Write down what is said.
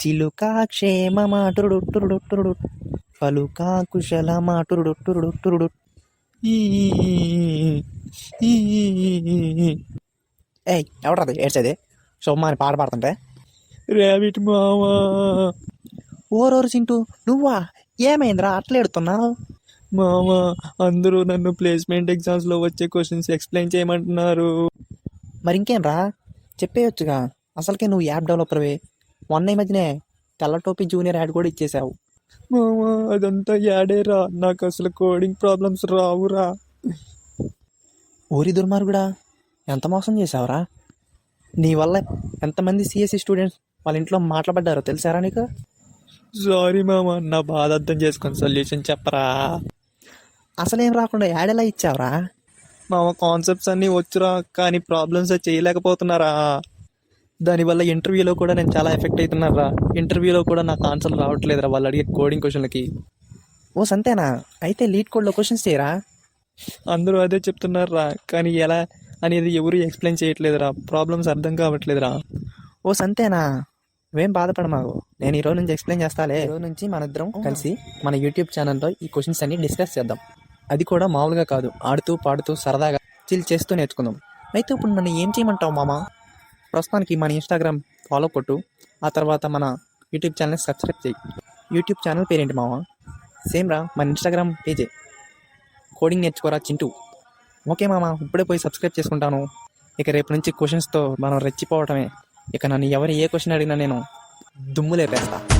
చిలుకా క్షేమమా టురుడు పలుకా కుశలమా టురుడు ఈ ఏయ్ ఎవడది ఏడ్చేది సొమ్మ అని పాట పాడుతుంటే ర్యాబిట్ మావా ఓరోరు చింటూ నువ్వా ఏమైందిరా అట్లా ఎడుతున్నావు మావా అందరూ నన్ను ప్లేస్మెంట్ ఎగ్జామ్స్లో వచ్చే క్వశ్చన్స్ ఎక్స్ప్లెయిన్ చేయమంటున్నారు మరి ఇంకేం రా చెప్పేయొచ్చుగా అసలుకే నువ్వు యాప్ డెవలపర్వే మొన్న ఈ మధ్యనే తెల్ల టోపీ జూనియర్ యాడ్ కూడా ఇచ్చేసావు మామా అదంతా యాడేరా నాకు అసలు కోడింగ్ ప్రాబ్లమ్స్ రావురా ఓరి దుర్మార్గుడా ఎంత మోసం చేసావురా నీ వల్ల ఎంతమంది సిఎస్సి స్టూడెంట్స్ వాళ్ళ ఇంట్లో మాట్లాడబడ్డారో తెలుసారా నీకు సారీ మామ నా బాధ అర్థం చేసుకొని సొల్యూషన్ చెప్పరా అసలేం రాకుండా యాడ్ ఎలా ఇచ్చావురా మామ కాన్సెప్ట్స్ అన్నీ వచ్చురా కానీ ప్రాబ్లమ్స్ చేయలేకపోతున్నారా దానివల్ల ఇంటర్వ్యూలో కూడా నేను చాలా ఎఫెక్ట్ అవుతున్నారా ఇంటర్వ్యూలో కూడా నాకు ఆన్సర్ రావట్లేదురా వాళ్ళు అడిగే కోడింగ్ క్వశ్చన్లకి ఓ సంతేనా అయితే లీడ్ కోడ్లో క్వశ్చన్స్ చేయరా అందరూ అదే చెప్తున్నారా కానీ ఎలా అనేది ఎవరు ఎక్స్ప్లెయిన్ చేయట్లేదురా ప్రాబ్లమ్స్ అర్థం కావట్లేదురా ఓ సంతేనా నువ్వేం బాధపడమాకు నేను ఈ రోజు నుంచి ఎక్స్ప్లెయిన్ చేస్తాలే ఈ రోజు నుంచి మన ఇద్దరం కలిసి మన యూట్యూబ్ ఛానల్లో ఈ క్వశ్చన్స్ అన్ని డిస్కస్ చేద్దాం అది కూడా మామూలుగా కాదు ఆడుతూ పాడుతూ సరదాగా చిల్ చేస్తూ నేర్చుకుందాం అయితే ఇప్పుడు నన్ను ఏం చేయమంటావు మామ ప్రస్తుతానికి మన ఇన్స్టాగ్రామ్ ఫాలో కొట్టు ఆ తర్వాత మన యూట్యూబ్ ఛానల్ని సబ్స్క్రైబ్ చేయి యూట్యూబ్ ఛానల్ పేరేంటి మామ సేమ్ రా మన ఇన్స్టాగ్రామ్ పేజే కోడింగ్ నేర్చుకోరా చింటూ ఓకే మామ ఇప్పుడే పోయి సబ్స్క్రైబ్ చేసుకుంటాను ఇక రేపు నుంచి క్వశ్చన్స్తో మనం రెచ్చిపోవటమే ఇక నన్ను ఎవరు ఏ క్వశ్చన్ అడిగినా నేను దుమ్ము లేపేస్తా